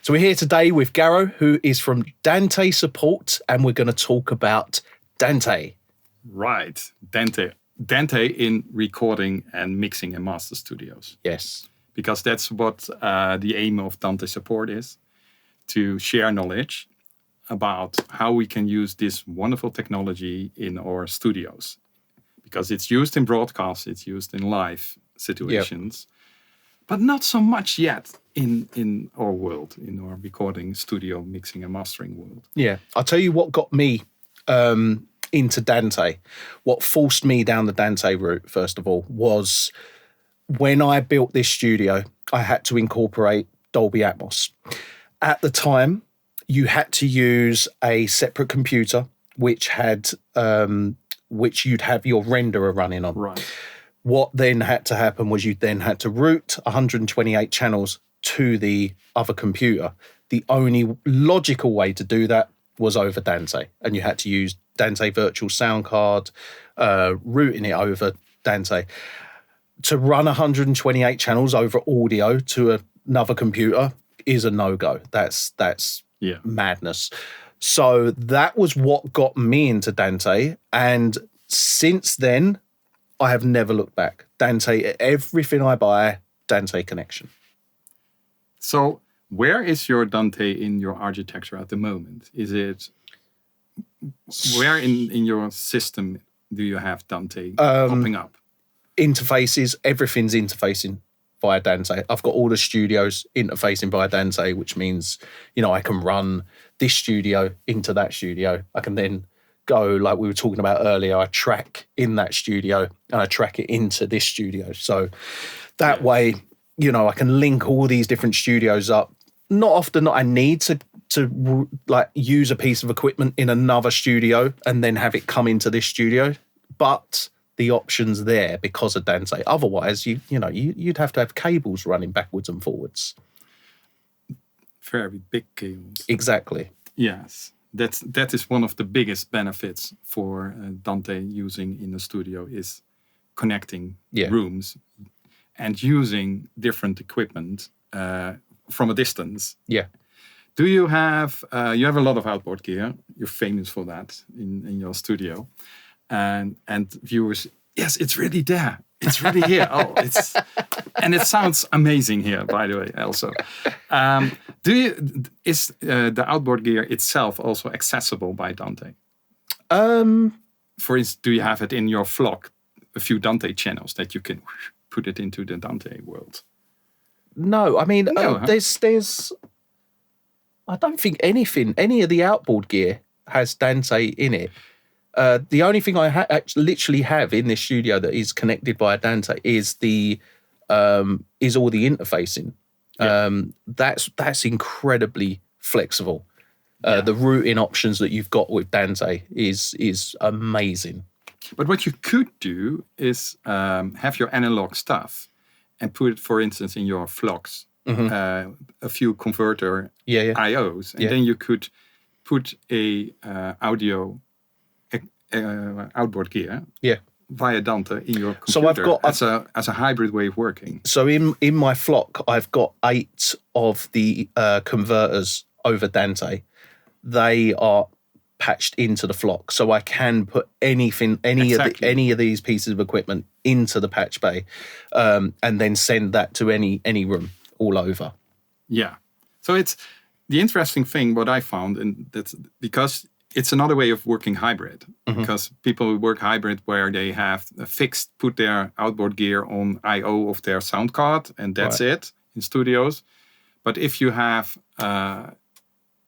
So we're here today with Gar Ro, who is from Dante Support, and we're going to talk about Dante. Right, Dante. Dante in recording and mixing and master studios. Yes. Because that's what the aim of Dante Support is, to share knowledge about how we can use this wonderful technology in our studios. Because it's used in broadcast, it's used in live situations, but not so much yet in our world, in our recording, studio, mixing and mastering world. Yeah. I'll tell you what got me into Dante. What forced me down the Dante route, first of all, was when I built this studio, I had to incorporate Dolby Atmos. At the time, you had to use a separate computer which had which you'd have your renderer running on. Right. What then had to happen was you then had to route 128 channels to the other computer. The only logical way to do that was over Dante, and you had to use Dante Virtual Sound Card, routing it over Dante. To run 128 channels over audio to another computer is a no-go. That's madness. So that was what got me into Dante, and since then, I have never looked back. Dante, everything I buy, Dante connection. So where is your Dante in your architecture at the moment? Is it, where in your system do you have Dante popping up? Interfaces, everything's interfacing via Dante. I've got all the studios interfacing via Dante, which means, I can run this studio into that studio. I can then go, like we were talking about earlier, I track in that studio and I track it into this studio. So that way, I can link all these different studios up. Not often that I need to like use a piece of equipment in another studio and then have it come into this studio, but the option's there because of Dante. Otherwise, you'd have to have cables running backwards and forwards. Very big cables. Exactly. Yes. That is one of the biggest benefits for Dante using in the studio is connecting rooms and using different equipment from a distance. Yeah. Do you have you have a lot of outboard gear? You're famous for that in your studio, and viewers. Yes, it's really there. It's really here. And it sounds amazing here, by the way. Also, is the outboard gear itself also accessible by Dante? For instance, do you have it in your flock, a few Dante channels that you can put it into the Dante world? No, I mean, there's. I don't think any of the outboard gear has Dante in it. The only thing I literally have in this studio that is connected via Dante is all the interfacing. That's incredibly flexible. The routing options that you've got with Dante is amazing. But what you could do is have your analog stuff and put it, for instance, in your flocks, a few converter IOs, and then you could put a audio outboard gear via Dante in your computer. So I've got as a hybrid way of working. So in my flock, I've got 8 of the converters over Dante. They are patched into the flock, so I can put any of these pieces of equipment into the patch bay, and then send that to any room all over. Yeah. So it's the interesting thing. What I found, and that's because it's another way of working hybrid. Because people work hybrid where they have put their outboard gear on I/O of their sound card, and that's it in studios. But if you have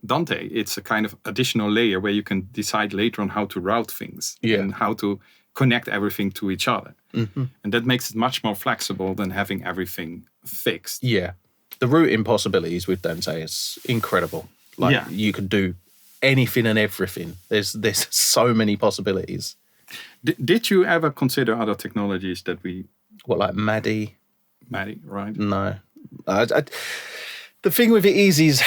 Dante, it's a kind of additional layer where you can decide later on how to route things and how to connect everything to each other. And that makes it much more flexible than having everything fixed. Yeah. The routing possibilities with Dante is incredible. You can do anything and everything. There's so many possibilities. Did you ever consider other technologies that we... What, like MADI? MADI, right? No. The thing with it is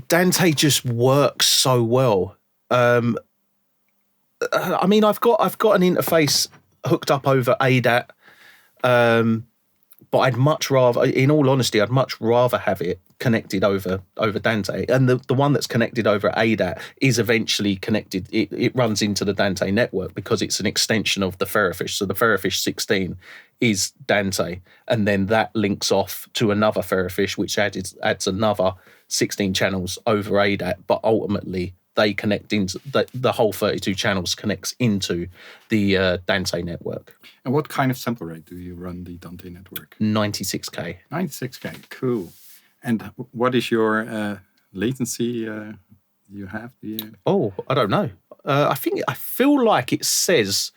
Dante just works so well. I mean, I've got an interface hooked up over ADAT, but I'd much rather, in all honesty, I'd much rather have it connected over Dante. And the one that's connected over ADAT is eventually connected. It runs into the Dante network because it's an extension of the Ferrofish. So the Ferrofish 16 is Dante, and then that links off to another Ferrofish, which adds another 16 channels over ADAT. But ultimately, they connect into the whole 32 channels connects into the Dante network. And what kind of sample rate do you run the Dante network? 96K. 96K, cool. And what is your latency you have? Oh, I don't know. I feel like it says,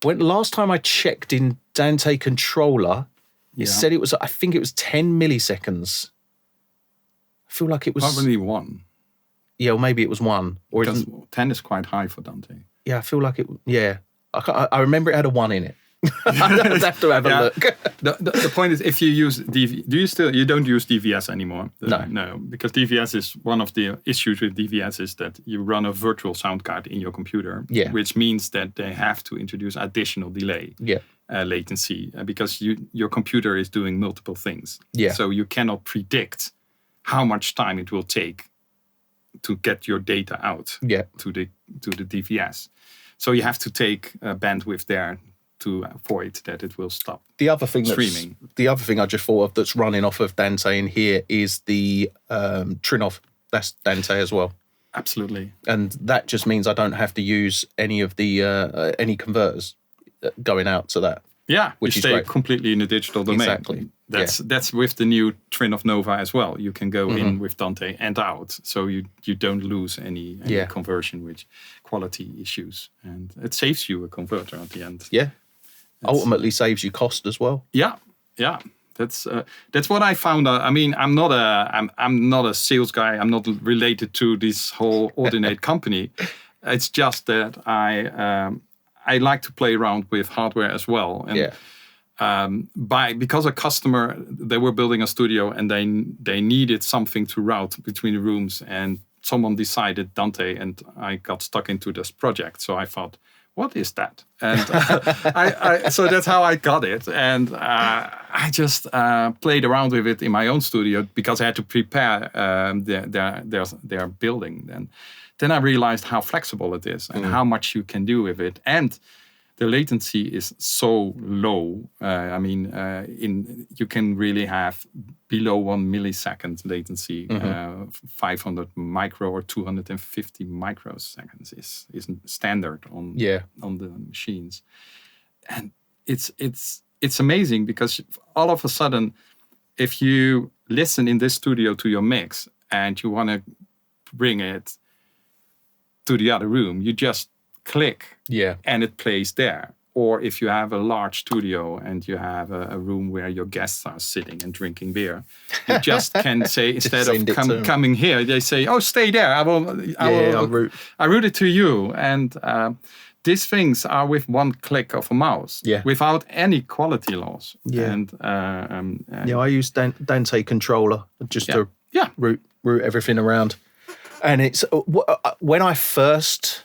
when last time I checked in Dante controller, it said it was, I think it was 10 milliseconds. I feel like it was... Probably 1. Yeah, or maybe it was 1. Or because 10 is quite high for Dante. Yeah, I feel like it... Yeah. I remember it had a 1 in it. I'd have to have a look. The point is, if you use you don't use DVS anymore? No, because DVS is one of the issues with DVS is that you run a virtual sound card in your computer, which means that they have to introduce additional delay, latency, because your computer is doing multiple things. So you cannot predict how much time it will take to get your data out to the DVS. So you have to take bandwidth there to avoid that it will stop streaming. The other thing I just thought of that's running off of Dante in here is the Trinov. That's Dante as well. Absolutely. And that just means I don't have to use any of the any converters going out to that. Yeah, which you stay completely in the digital domain. Exactly. That's with the new Trinov Nova as well. You can go in with Dante and out, so you don't lose any conversion with quality issues, and it saves you a converter at the end. Yeah, ultimately saves you cost as well. Yeah. That's what I found. I mean, I'm not a sales guy. I'm not related to this whole Ordinate company. It's just that I like to play around with hardware as well. And because a customer, they were building a studio and they needed something to route between the rooms, and someone decided Dante, and I got stuck into this project. So I thought, what is that? And so that's how I got it. And I just played around with it in my own studio because I had to prepare their building. And then I realized how flexible it is and how much you can do with it. And the latency is so low. You can really have below 1 millisecond latency. 500 micro or 250 microseconds is standard on the machines. And it's amazing because all of a sudden, if you listen in this studio to your mix and you want to bring it to the other room, you just click and it plays there. Or if you have a large studio and you have a room where your guests are sitting and drinking beer, you just can say, instead of coming here, they say, oh, stay there. I'll route it to you. And these things are with one click of a mouse without any quality loss. And I use Dante controller just to route everything around. And it's when I first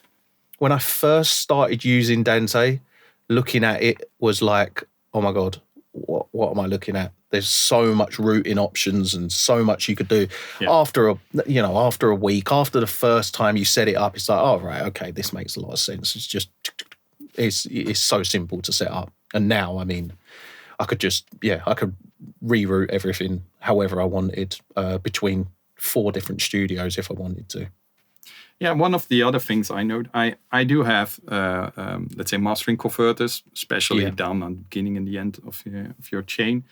started using Dante, looking at it was like, oh my God, what am I looking at? There's so much routing options and so much you could do. After a week, after the first time you set it up, it's like, oh right, okay, this makes a lot of sense. It's just it's so simple to set up. And now, I mean, I could reroute everything however I wanted between 4 different studios if I wanted to. Yeah, one of the other things I know, I do have, let's say, mastering converters, especially down on the beginning and the end of your chain.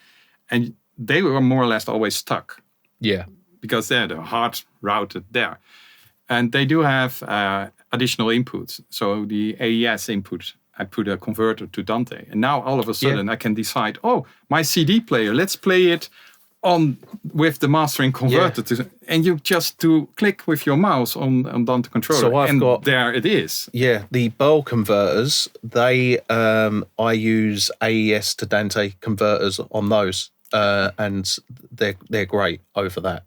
And they were more or less always stuck. Yeah. Because they're hard routed there. And they do have additional inputs. So the AES input, I put a converter to Dante. And now all of a sudden I can decide, oh, my CD player, let's play it on with the mastering converter, and you just do click with your mouse on Dante controller, so there it is. Yeah, the Burl converters, they I use AES to Dante converters on those, and they're great over that.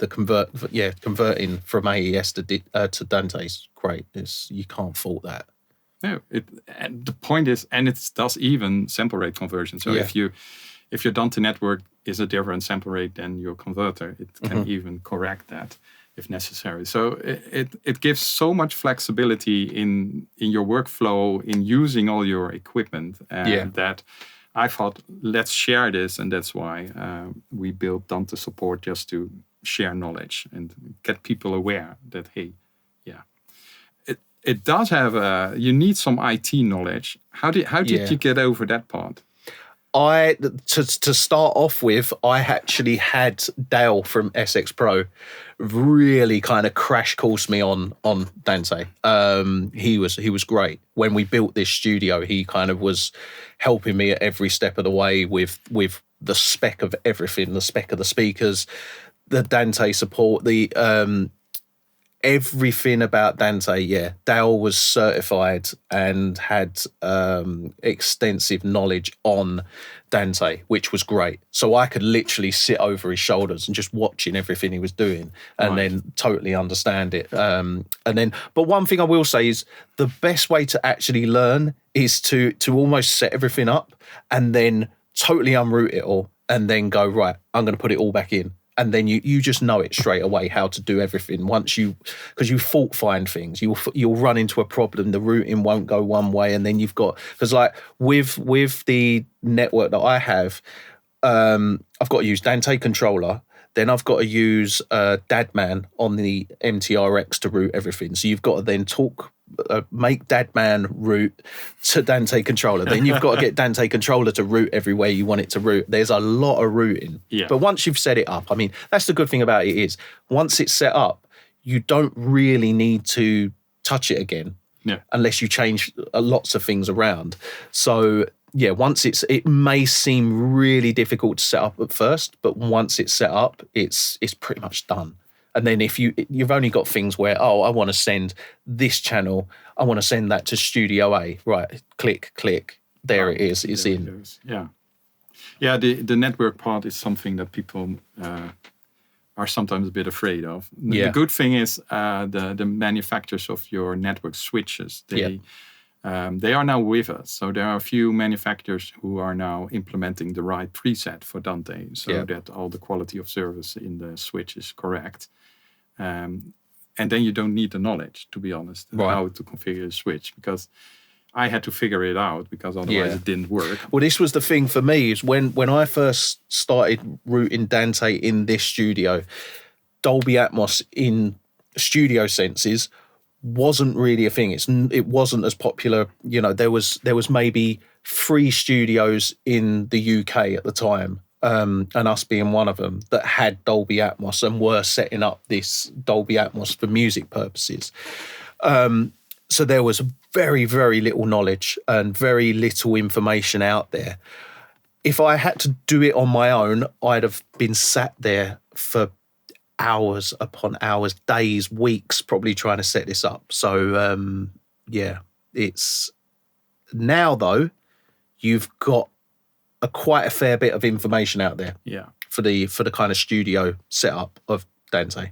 Converting from AES to Dante is great. You can't fault that. No, and the point is, and it does even sample rate conversion. So Yeah. if your Dante network is a different sample rate than your converter, it can even correct that if necessary. So it gives so much flexibility in your workflow, in using all your equipment, and that I thought, let's share this, and that's why we built Dante Support, just to share knowledge and get people aware that, hey, it does have you need some IT knowledge. How did you get over that part? To start off with, I actually had Dale from SX Pro really kind of crash course me on Dante. He was great. When we built this studio, he kind of was helping me at every step of the way with the spec of everything, the spec of the speakers, the Dante support, the everything about Dante. Yeah, Dale was certified and had extensive knowledge on Dante, which was great. So I could literally sit over his shoulders and just watching everything he was doing, and then totally understand it. But one thing I will say is the best way to actually learn is to almost set everything up and then totally unroot it all, and then go, right, I'm going to put it all back in. And then you just know it straight away how to do everything. Because you fault find things, you'll run into a problem. The routing won't go one way, and then you've got, because like with the network that I have, I've got to use Dante controller. Then I've got to use Dadman on the MTRX to route everything. So you've got to then make Dadman route to Dante controller. Then you've got to get Dante controller to route everywhere you want it to route. There's a lot of routing. Yeah. But once you've set it up, I mean, that's the good thing about it is once it's set up, you don't really need to touch it again. Yeah. Unless you change lots of things around. So yeah, it may seem really difficult to set up at first, but once it's set up, it's pretty much done. And then if you've only got things where, I want to send this channel, I want to send that to Studio A, right? Click, there it is, it's in. Yeah. The network part is something that people are sometimes a bit afraid of. The good thing is the manufacturers of your network switches, they are now with us. So there are a few manufacturers who are now implementing the right preset for Dante, so that all the quality of service in the switch is correct. And then you don't need the knowledge, to be honest, how to configure the switch, because I had to figure it out, because otherwise it didn't work. Well, this was the thing for me, is when I first started routing Dante in this studio, Dolby Atmos in studio senses wasn't really a thing. It wasn't as popular. You know, there was maybe 3 studios in the UK at the time, and us being one of them, that had Dolby Atmos and were setting up this Dolby Atmos for music purposes. So there was very, very little knowledge and very little information out there. If I had to do it on my own, I'd have been sat there for hours upon hours, days, weeks, probably trying to set this up. So it's now, though, you've got quite a fair bit of information out there for the kind of studio setup of Dante.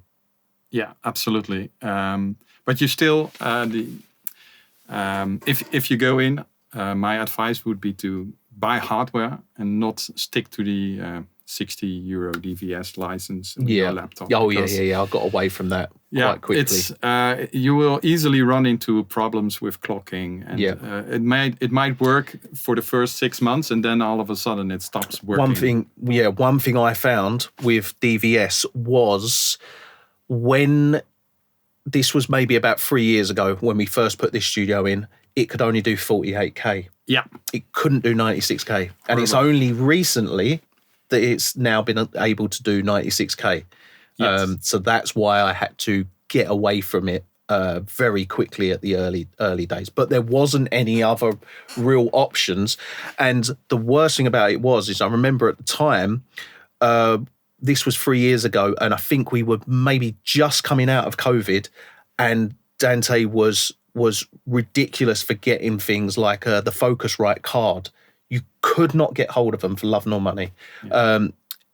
Yeah, absolutely. But you still if you go in, my advice would be to buy hardware and not stick to the €60 DVS license on your laptop. I got away from that quite quickly. You will easily run into problems with clocking, and it might work for the first 6 months, and then all of a sudden it stops working. One thing I found with DVS was, when this was maybe about 3 years ago when we first put this studio in, it could only do 48K. Yeah. It couldn't do 96K. And it's only recently that it's now been able to do 96K. Yes. So that's why I had to get away from it very quickly at the early days. But there wasn't any other real options. And the worst thing about it is I remember at the time, this was 3 years ago, and I think we were maybe just coming out of COVID, and Dante was ridiculous for getting things like the Focusrite card. You could not get hold of them for love nor money. Yeah.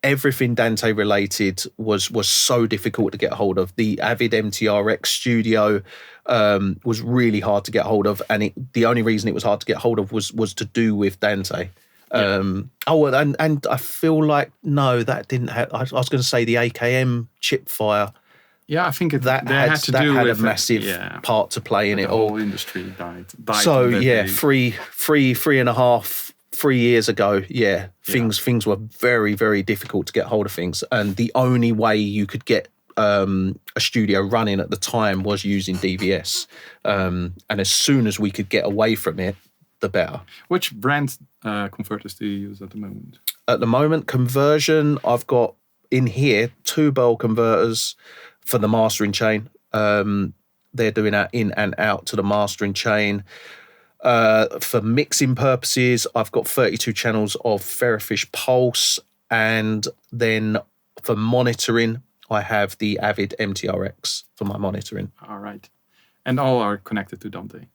everything Dante related was so difficult to get hold of. The Avid MTRX Studio was really hard to get hold of, and the only reason it was hard to get hold of was to do with Dante. And I feel like no, that didn't have. I was going to say the AKM chip fire. Yeah, I think that had a massive part to play in it all. The whole industry died. So yeah, 3 years ago, things were very, very difficult to get hold of things, and the only way you could get a studio running at the time was using DVS, and as soon as we could get away from it, the better. Which brand converters do you use at the moment? At the moment, conversion, I've got in here 2 Bell converters for the mastering chain. They're doing that in and out to the mastering chain. For mixing purposes, I've got 32 channels of Ferrofish Pulse, and then for monitoring, I have the Avid MTRX for my monitoring. All right, and all are connected to Dante.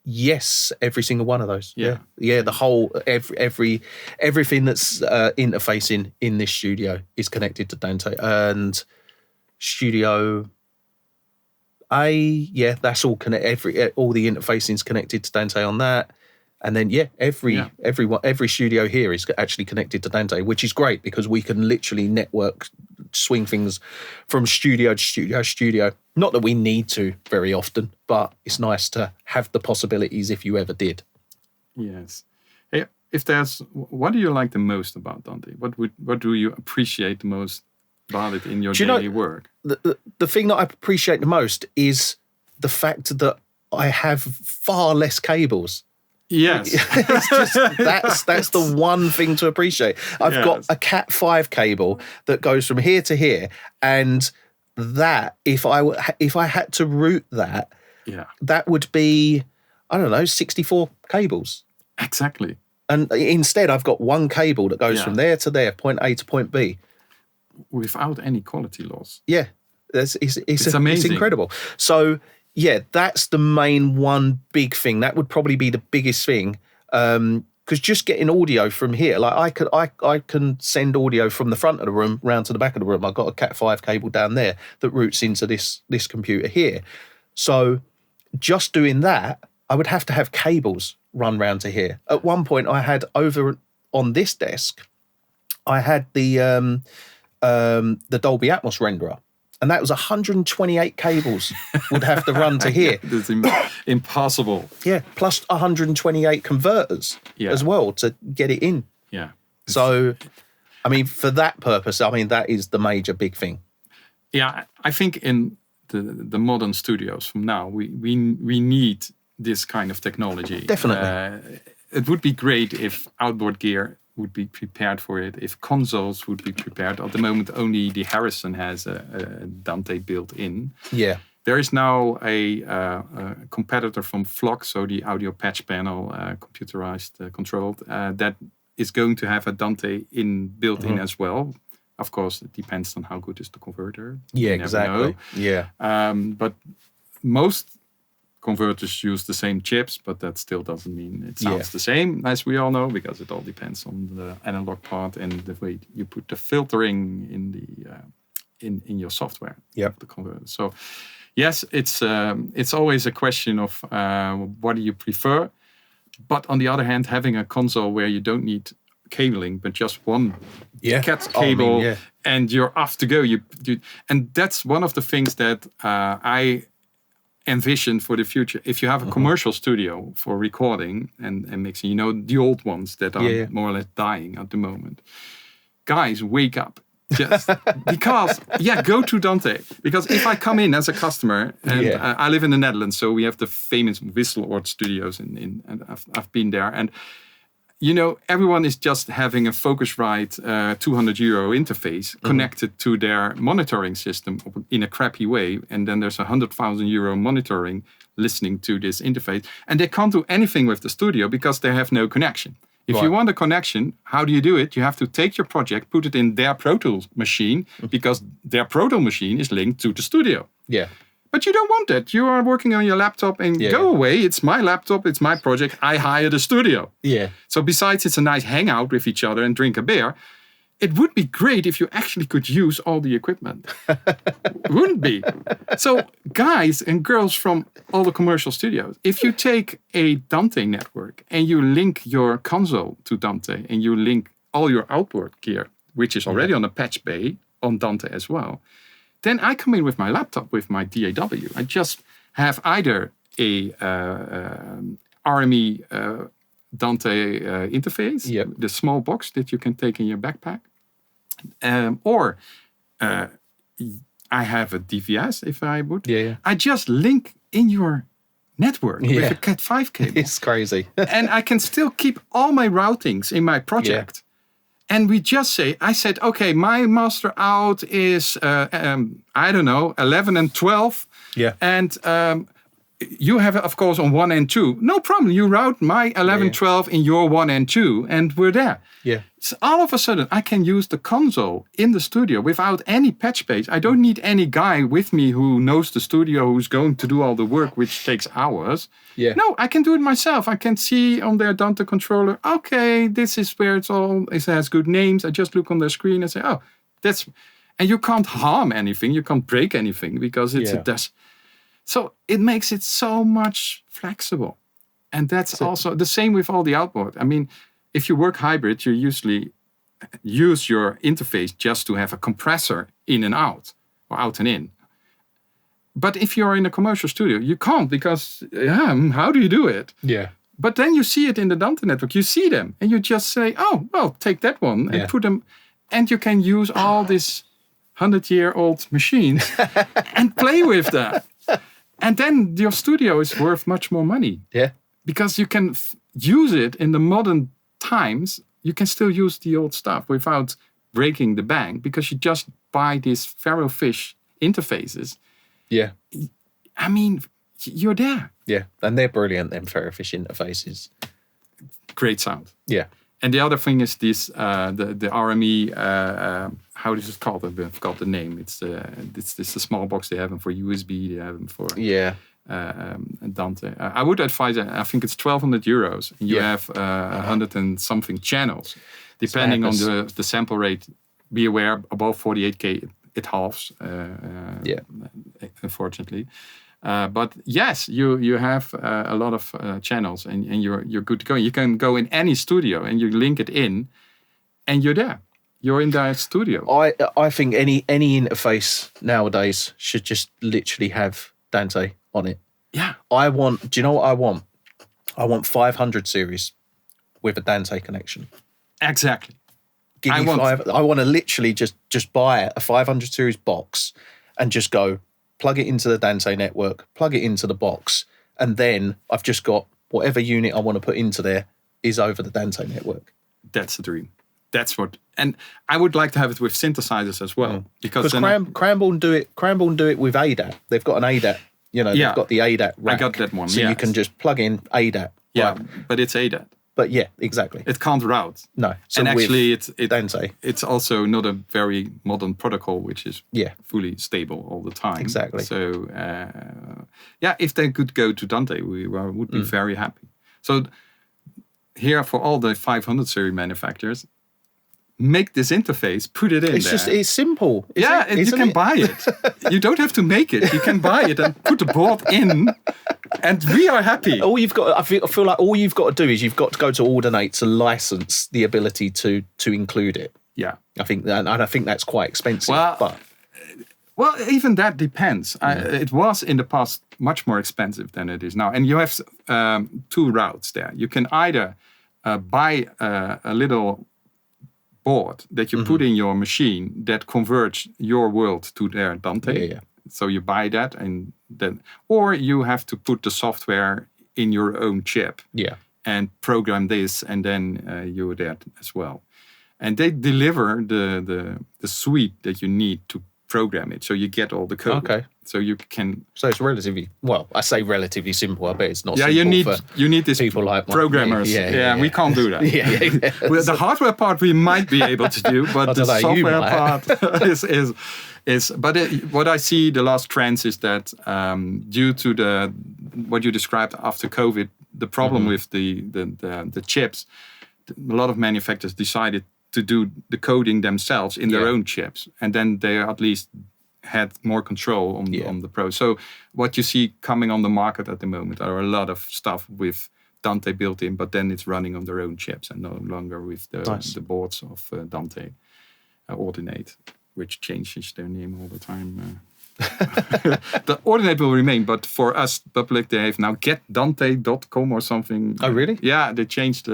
Yes, every single one of those. Yeah. The whole everything that's interfacing in this studio is connected to Dante, and Studio A, that's all connected. All the interfacing's connected to Dante on that, and then every studio here is actually connected to Dante, which is great because we can literally network, swing things from studio to studio. Not that we need to very often, but it's nice to have the possibilities if you ever did. Yes. Hey, what do you like the most about Dante? What do you appreciate the most about it in your daily work? The thing that I appreciate the most is the fact that I have far less cables. Yes. It's just, that's the one thing to appreciate. I've got a Cat 5 cable that goes from here to here, and that if I had to route that, that would be, I don't know, 64 cables. Exactly. And instead I've got one cable that goes from there to there, point A to point B. Without any quality loss. Yeah. It's amazing. It's incredible. So yeah, that's the main one big thing. That would probably be the biggest thing. Because just getting audio from here, like I can send audio from the front of the room round to the back of the room. I've got a Cat 5 cable down there that routes into this computer here. So just doing that, I would have to have cables run round to here. At one point, I had over on this desk, I had the Dolby Atmos renderer. And that was 128 cables would have to run to here. It's impossible. Yeah, plus 128 converters as well to get it in. Yeah. So, I mean, for that purpose, I mean, that is the major big thing. Yeah, I think in the modern studios from now, we need this kind of technology. Definitely. It would be great if outboard gear would be prepared for it, if consoles would be prepared. At the moment, only the Harrison has a Dante built in. Yeah. There is now a competitor from Flock, so the audio patch panel, computerized, controlled, that is going to have a Dante built in as well. Of course, it depends on how good is the converter. Yeah, exactly. Yeah. But most converters use the same chips, but that still doesn't mean it sounds the same, as we all know, because it all depends on the analog part and the way you put the filtering in the in your software. Yep. The converter. So yes, it's always a question of what do you prefer. But on the other hand, having a console where you don't need cabling, but just one cat cable, and you're off to go. And that's one of the things that I envision for the future. If you have a commercial studio for recording and mixing, the old ones that are more or less dying at the moment. Guys, wake up. Just because, go to Dante. Because if I come in as a customer, and I live in the Netherlands, so we have the famous Wisseloord studios, and I've been there, and everyone is just having a Focusrite €200 interface connected to their monitoring system in a crappy way. And then there's €100,000 monitoring listening to this interface. And they can't do anything with the studio because they have no connection. If you want a connection, how do you do it? You have to take your project, put it in their Pro Tools machine, because their Pro Tools machine is linked to the studio. Yeah. But you don't want that. You are working on your laptop and go away. It's my laptop. It's my project. I hired a studio. Yeah. So besides it's a nice hangout with each other and drink a beer, it would be great if you actually could use all the equipment. Wouldn't be? So guys and girls from all the commercial studios, if you take a Dante network and you link your console to Dante and you link all your outboard gear, which is already on a patch bay on Dante as well, then I come in with my laptop with my DAW. I just have either a RME Dante interface, the small box that you can take in your backpack, or I have a DVS if I would. I just link in your network with a Cat5 cable. It's crazy. And I can still keep all my routings in my project. And we just say, I said, okay, my master out is, 11 and 12. Yeah. And you have it, of course, on 1 and 2. No problem. You route my 11, 12 in your 1 and 2, and we're there. Yeah. So all of a sudden, I can use the console in the studio without any patch page. I don't need any guy with me who knows the studio, who's going to do all the work, which takes hours. Yeah. No, I can do it myself. I can see on their Dante controller, okay, this is where it has good names. I just look on their screen and say, oh, that's... And you can't harm anything. You can't break anything because it's a desk. So it makes it so much flexible. And that's also the same with all the outboard. I mean, if you work hybrid, you usually use your interface just to have a compressor in and out or out and in. But if you're in a commercial studio, you can't because, how do you do it? Yeah. But then you see it in the Dante network. You see them and you just say, oh, well, take that one and put them. And you can use all these 100-year-old machines and play with that. And then your studio is worth much more money. Yeah. Because you can use it in the modern times. You can still use the old stuff without breaking the bank because you just buy these Ferrofish interfaces. Yeah. I mean, you're there. Yeah. And they're brilliant, them Ferrofish interfaces. Great sound. Yeah. And the other thing is this, the RME, how is it called? I forgot the name. It's the small box they have them for USB. They have them for Dante. I would advise, I think it's 1,200 euros. And you have 100 and something channels. Depending on the sample rate, be aware, above 48K, it halves, unfortunately. But yes, you have a lot of channels and you're good to go. You can go in any studio and you link it in and you're there. You're in that studio. I think any interface nowadays should just literally have Dante on it. Yeah. Do you know what I want? I want 500 series with a Dante connection. Exactly. I want to literally just buy a 500 series box and just go, plug it into the Dante network, plug it into the box, and then I've just got whatever unit I want to put into there is over the Dante network. That's the dream. That's what, and I would like to have it with synthesizers as well. Because Cranbourne do it with ADAT. They've got an ADAT, they've got the ADAT rack. I got that one, so you can just plug in ADAT. Yeah, but it's ADAT. But yeah, exactly. It can't route. No. So and actually, Dante, it's also not a very modern protocol, which is fully stable all the time. Exactly. So, if they could go to Dante, we would be very happy. So here, for all the 500 series manufacturers, make this interface, put it in there. It's simple. You can buy it. You don't have to make it. You can buy it and put the board in, and we are happy. I feel like all you've got to do is you've got to go to Ordinate to license the ability to include it. Yeah, I think that's quite expensive. Well, even that depends. It was in the past much more expensive than it is now, and you have two routes there. You can either buy a little board that you put in your machine that converts your world to their Dante. Yeah. So you buy that and then, or you have to put the software in your own chip. Yeah. And program this, and then you're there as well. And they deliver the suite that you need to program it, so you get all the code. Okay. So you can. So it's I say relatively simple. I bet it's not. Yeah, simple you need this people like programmers. Yeah, we can't do that. Well, the hardware part we might be able to do, but the software part is. But what I see the last trends is that due to what you described after COVID, the problem with the chips, a lot of manufacturers decided to do the coding themselves in their own chips, and then they at least had more control on the Pro. So what you see coming on the market at the moment are a lot of stuff with Dante built in, but then it's running on their own chips and no longer with the boards of Dante Ordinate, which changes their name all the time. The Ordinate will remain, but for us public, they have now getdante.com or something. Oh, really? Yeah, they changed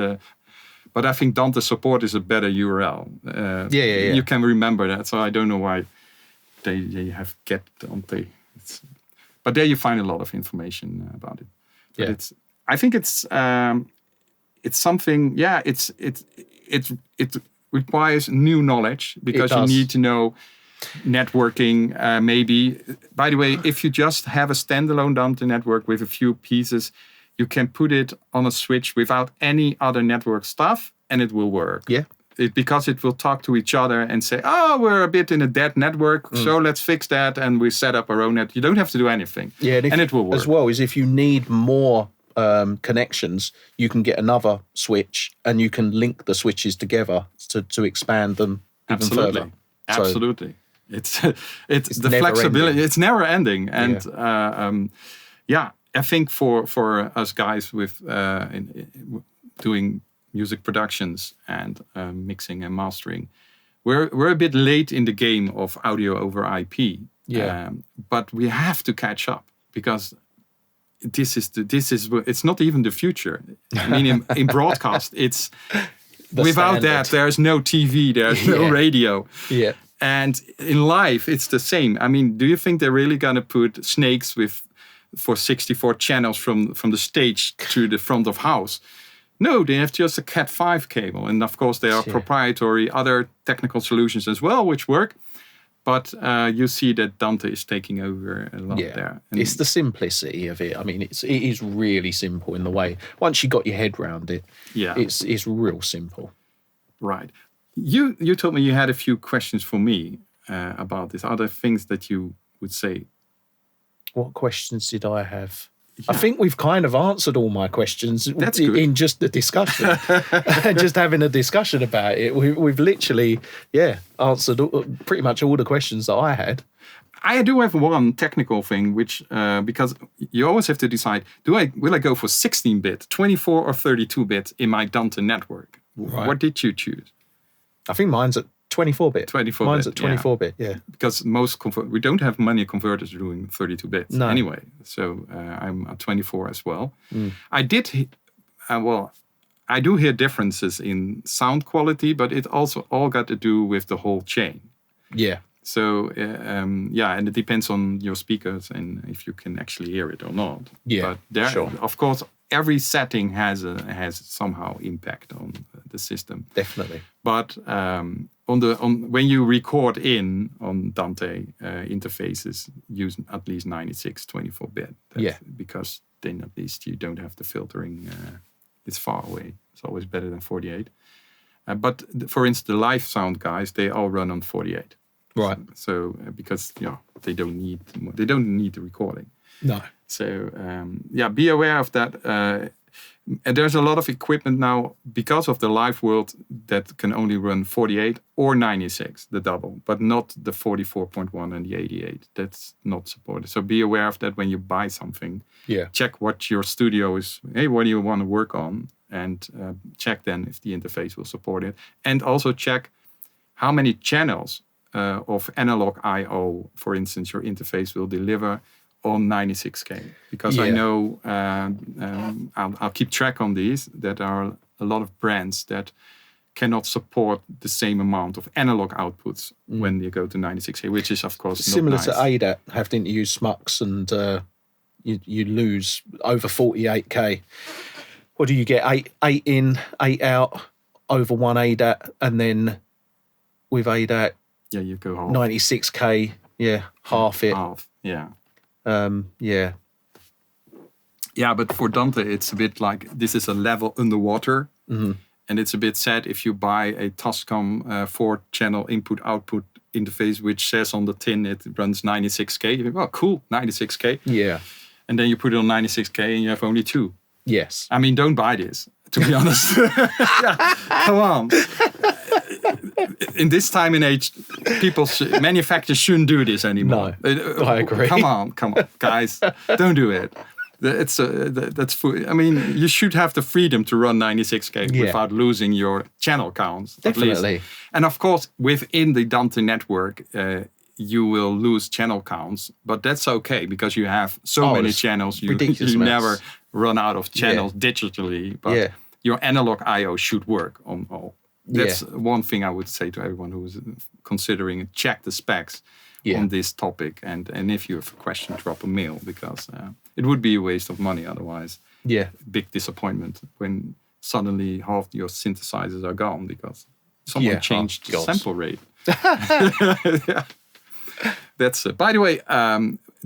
but I think Dante Support is a better URL. You can remember that, so I don't know why they have Get Dante. But there you find a lot of information about it. But I think it's something. Yeah, it requires new knowledge because you need to know networking. Maybe, by the way, if you just have a standalone Dante network with a few pieces, you can put it on a switch without any other network stuff, and it will work. Yeah. Because it will talk to each other and say, oh, we're a bit in a dead network, so let's fix that, and we set up our own net. You don't have to do anything. Yeah, and it will work. As well as if you need more connections, you can get another switch, and you can link the switches together to expand them even further. Absolutely. It's the flexibility. Ending. It's never ending. And I think for us guys with doing music productions and mixing and mastering, we're a bit late in the game of audio over IP. Yeah. But we have to catch up because it's not even the future. I mean, in broadcast, it's without that there's no TV, there's no radio. Yeah. And in live, it's the same. I mean, do you think they're really gonna put snakes for 64 channels from the stage to the front of house? No, they have just a Cat5 cable. And of course, there are proprietary other technical solutions as well, which work. But you see that Dante is taking over a lot there. And it's the simplicity of it. I mean, it is really simple in the way. Once you got your head around it, it's real simple. Right. You told me you had a few questions for me about this. Are there things that you would say? What questions did I have? I think we've kind of answered all my questions in just the discussion. Just having a discussion about it. We've literally, answered pretty much all the questions that I had. I do have one technical thing, which, because you always have to decide, will I go for 16-bit, 24 or 32-bit in my Dante network? Right. What did you choose? I think mine's at 24-bit. 24-bit. Mine's at 24-bit, Because we don't have many converters doing 32 bits anyway. So I'm at 24 as well. I did, I do hear differences in sound quality, but it also all got to do with the whole chain. Yeah. So, and it depends on your speakers and if you can actually hear it or not. Yeah, but of course, every setting has somehow impact on the system. Definitely. But when you record on Dante interfaces, use at least 96 24-bit. Because then at least you don't have the filtering. It's far away. It's always better than 48. But for instance, the live sound guys, they all run on 48. Right. So because they don't need the recording. No. So be aware of that. And there's a lot of equipment now because of the live world that can only run 48 or 96, the double, but not the 44.1 and the 88. That's not supported. So be aware of that when you buy something. Yeah. Check what your studio is. Hey, what do you want to work on? And check then if the interface will support it. And also check how many channels of analog I/O, for instance, your interface will deliver on 96K. Because I know, I'll keep track on these, that are a lot of brands that cannot support the same amount of analog outputs when you go to 96K, which is, of course, similar not nice. to ADAT, having to use SMUX, and you lose over 48K. What do you get? 8 in, 8 out, over 1 ADAT, and then with ADAT, you go half. 96K, half it. Half, yeah. Yeah, but for Dante, it's a bit like this is a level underwater, and it's a bit sad if you buy a Tascam 4-channel input-output interface, which says on the tin it runs 96K. You think, well, cool, 96K. Yeah. And then you put it on 96K and you have only 2. Yes. I mean, don't buy this, to be honest. Come on. in this time and age, manufacturers shouldn't do this anymore. No, I agree. Come on, guys, don't do it. That's I mean, you should have the freedom to run 96K without losing your channel counts. Definitely. At least. And of course, within the Dante network, you will lose channel counts, but that's okay because you have so many channels. You never run out of channels digitally, but your analog I/O should work on all. That's one thing I would say to everyone who is considering it. Check the specs on this topic, and if you have a question, drop a mail, because it would be a waste of money otherwise. Big disappointment when suddenly half your synthesizers are gone because someone changed the sample rate. That's by the way,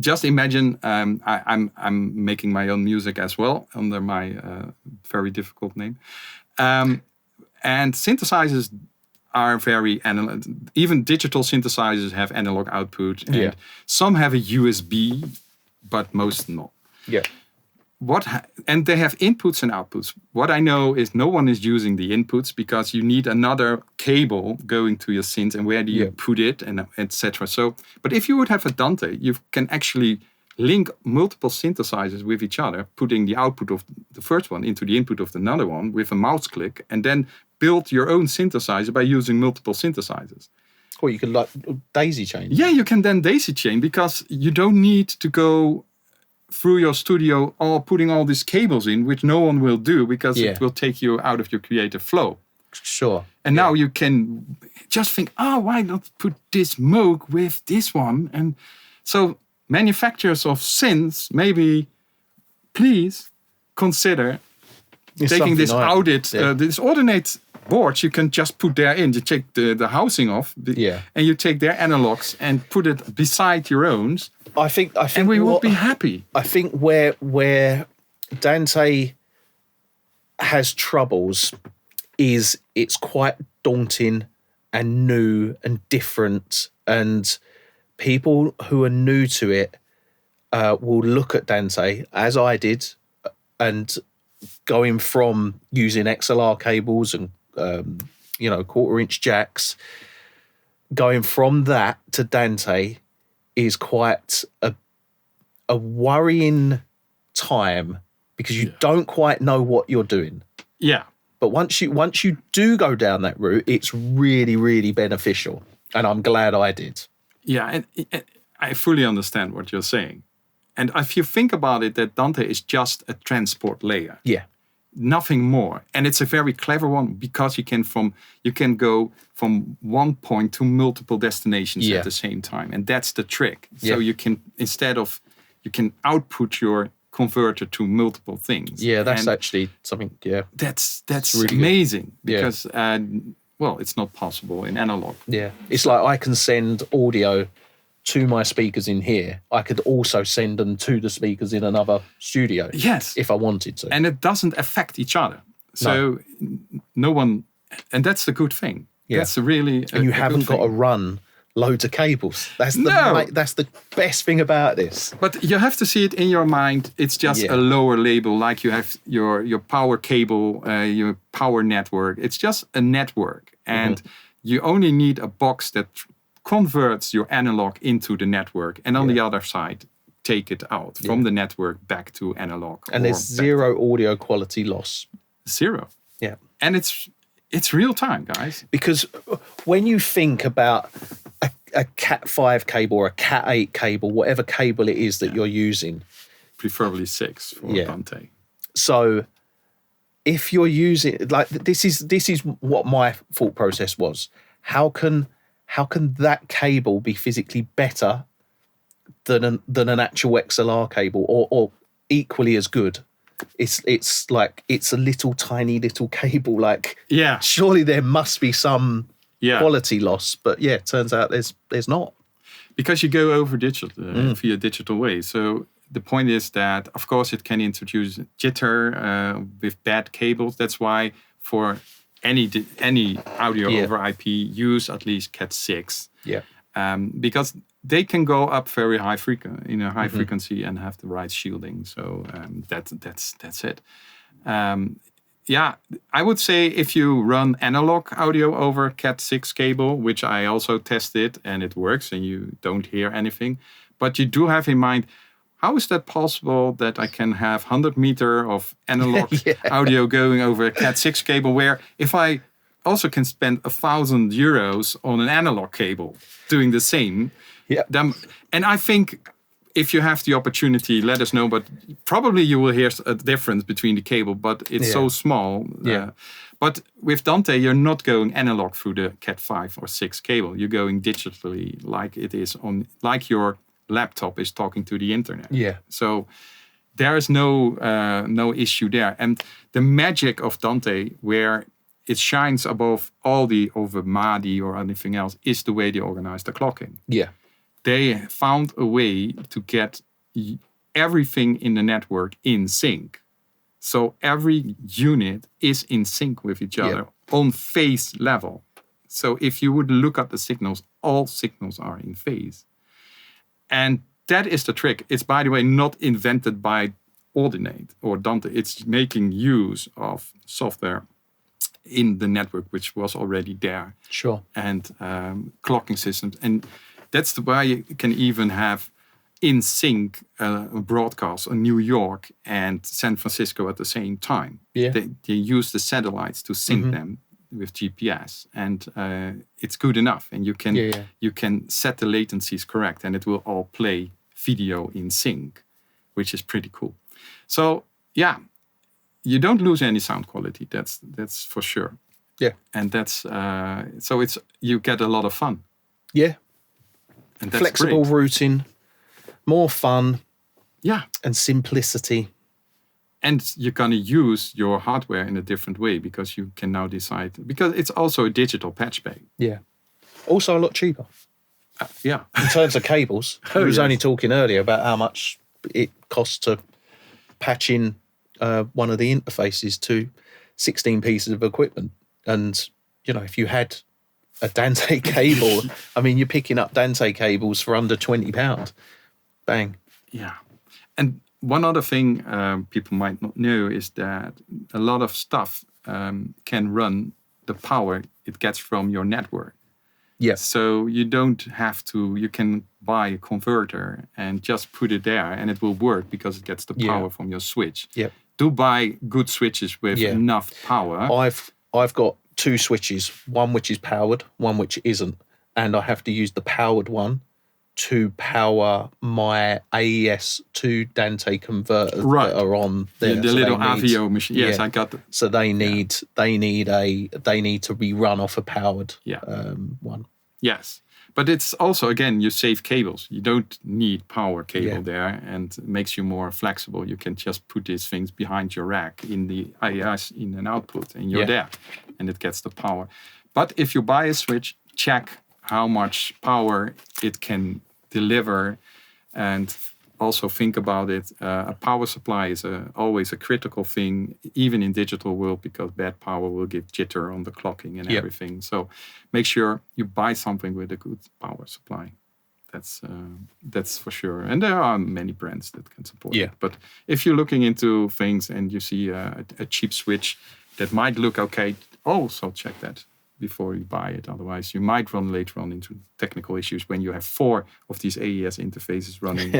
just imagine I'm making my own music as well under my very difficult name, and synthesizers are very analog. Even digital synthesizers have analog output, and some have a USB, but most not. And they have inputs and outputs. What I know is no one is using the inputs because you need another cable going to your synth, and where do you put it, and etc. So, but if you would have a Dante, you can actually link multiple synthesizers with each other, putting the output of the first one into the input of another one with a mouse click, and then build your own synthesizer by using multiple synthesizers. Or you could like daisy chain. Yeah, you can then daisy chain because you don't need to go through your studio putting all these cables in, which no one will do because it will take you out of your creative flow. Sure. And now you can just think, why not put this Moog with this one? And so manufacturers of synths, maybe please consider taking this this alternate boards you can just put there in. You take the housing off, and you take their analogs and put it beside your own. I think and we will be happy. I think where Dante has troubles is it's quite daunting and new and different, and people who are new to it will look at Dante, as I did, and going from using XLR cables and 1/4-inch jacks, going from that to Dante is quite a worrying time because you don't quite know what you're doing. Yeah. But once you do go down that route, it's really, really beneficial. And I'm glad I did. Yeah, and I fully understand what you're saying. And if you think about it, that Dante is just a transport layer. Yeah. Nothing more. And it's a very clever one because you can go from one point to multiple destinations at the same time. And that's the trick. So you can, you can output your converter to multiple things. Yeah, that's actually something, That's really amazing because, it's not possible in analog. Yeah. It's like I can send audio to my speakers in here. I could also send them to the speakers in another studio. Yes. If I wanted to. And it doesn't affect each other. So no one, and that's the good thing. Yeah. That's really and you haven't got to run loads of cables. That's the best thing about this. But you have to see it in your mind. It's just a lower label, like you have your power cable, your power network. It's just a network. And you only need a box that converts your analog into the network. And on the other side, take it out from the network back to analog. And there's zero audio quality loss. Zero. Yeah. And it's real time, guys. Because when you think about a Cat 5 cable or a Cat 8 cable, whatever cable it is that you're using. Preferably 6 for Dante. So if you're using, like, this is what my thought process was. How can that cable be physically better than an actual XLR cable or equally as good? It's like it's a tiny little cable. Like, surely there must be some quality loss, but it turns out there's not. Because you go over digital via digital way. So the point is that, of course, it can introduce jitter with bad cables. That's why for any audio over IP, use at least Cat 6. Yeah. Because they can go up very high frequency and have the right shielding. So that's it. yeah, I would say if you run analog audio over Cat6 cable, which I also tested and it works and you don't hear anything, but you do have in mind, how is that possible that I can have 100 meter of analog audio going over a Cat6 cable, where if I also can spend €1,000 on an analog cable doing the same. Yeah. And I think if you have the opportunity, let us know. But probably you will hear a difference between the cable, but it's so small. But with Dante, you're not going analog through the Cat 5 or 6 cable. You're going digitally, like it is on, like your laptop is talking to the internet. Yeah. So there is no issue there. And the magic of Dante, where it shines above all the over MADI or anything else, is the way they organize the clocking. Yeah. They found a way to get everything in the network in sync. So every unit is in sync with each other on phase level. So if you would look at the signals, all signals are in phase. And that is the trick. It's, by the way, not invented by Ordinate or Dante. It's making use of software in the network, which was already there. Sure. And clocking systems. And that's why you can even have in sync broadcasts on New York and San Francisco at the same time. Yeah. They use the satellites to sync them with GPS, and it's good enough. And you can set the latencies correct, and it will all play video in sync, which is pretty cool. So yeah, you don't lose any sound quality. That's for sure. Yeah, and that's so it's you get a lot of fun. Yeah, and that's flexible great. routing, more fun. Yeah, and simplicity. And you're going to use your hardware in a different way because you can now decide, because it's also a digital patch bay. Yeah. Also a lot cheaper. Yeah. In terms of cables. I was only talking earlier about how much it costs to patch in one of the interfaces to 16 pieces of equipment. And, you know, if you had a Dante cable, I mean, you're picking up Dante cables for under £20. Bang. Yeah. And one other thing people might not know is that a lot of stuff can run the power it gets from your network. Yeah. So you don't have to, you can buy a converter and just put it there and it will work because it gets the power from your switch. Yeah. Do buy good switches with enough power. I've got two switches, one which is powered, one which isn't. And I have to use the powered one to power my AES to Dante converters that are on there. The little Avio machine. Yes, I got it. So they need to be run off a powered one. Yes, but it's also, again, you save cables. You don't need power cable there, and it makes you more flexible. You can just put these things behind your rack in the AES in an output, and you're there, and it gets the power. But if you buy a switch, check how much power it can deliver, and also think about it. A power supply is always a critical thing, even in digital world, because bad power will give jitter on the clocking and everything. So make sure you buy something with a good power supply. That's for sure. And there are many brands that can support it. But if you're looking into things and you see a cheap switch that might look okay, also check that before you buy it. Otherwise, you might run later on into technical issues when you have 4 of these AES interfaces running.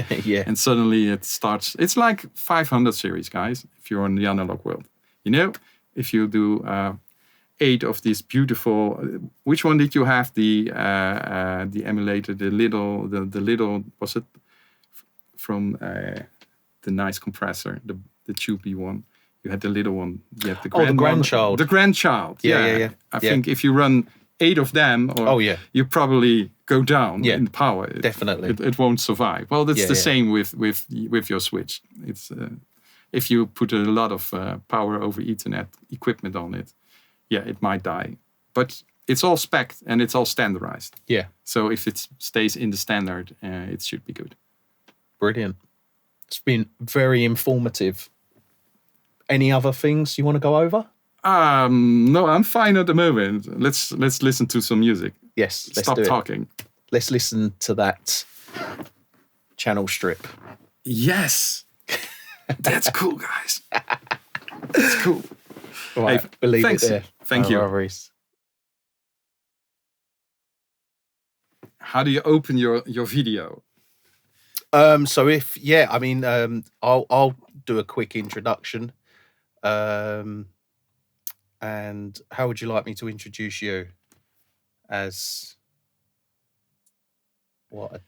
And suddenly it starts. It's like 500 series, guys, if you're on the analog world. You know, if you do 8 of these beautiful... which one did you have? The emulator, the little... Was it from the nice compressor, the tubey one? You had the little one. You had the grandchild. The grandchild. Yeah. I think if you run 8 of them, you probably go down in power. Definitely. It won't survive. Well, that's the same with your switch. It's if you put a lot of power over Ethernet equipment on it, it might die. But it's all spec'd and it's all standardized. Yeah. So if it stays in the standard, it should be good. Brilliant. It's been very informative. Any other things you want to go over? No, I'm fine at the moment. Let's listen to some music. Yes, let's Stop do talking. It. Let's listen to that channel strip. Yes. That's cool, guys. That's cool. Right, Hey, believe thanks. it there. Thank No you. worries. How do you open your video? So I'll do a quick introduction. And how would you like me to introduce you? As what, a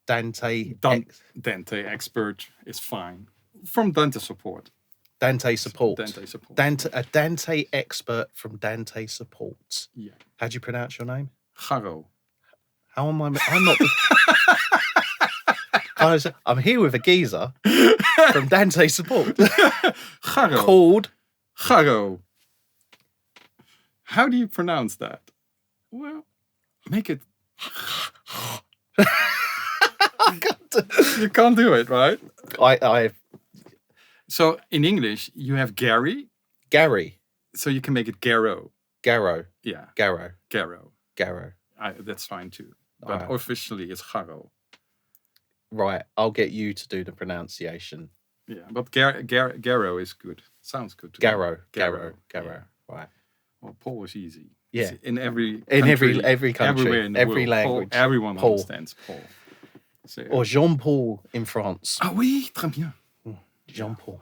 Dante Dante expert is fine. From Dante Support. Dante Support. Dante Support. A Dante expert from Dante Support. Yeah. How do you pronounce your name? Gar Ro. How am I? I'm not. I'm here with a geezer from Dante Support. Gar Ro. Called Gar Ro. How do you pronounce that? Well, make it. You can't do it, right? So in English, you have Gary. Gary. So you can make it Gar Ro. Gar Ro. Yeah. Gar Ro. Gar Ro. Gar Ro. That's fine too. But Right. officially it's Gar Ro. Right. I'll get you to do the pronunciation. Yeah, but Gar Ro is good. Sounds good to Gar me. Ro. Gar Ro. Gar Ro. Yeah. Right. Well, Paul is easy. Yeah. It's in every Every country, everywhere in the every world. language. Paul, everyone Paul. understands Paul. So, Or Jean-Paul in France. ah oui, très bien. Jean-Paul.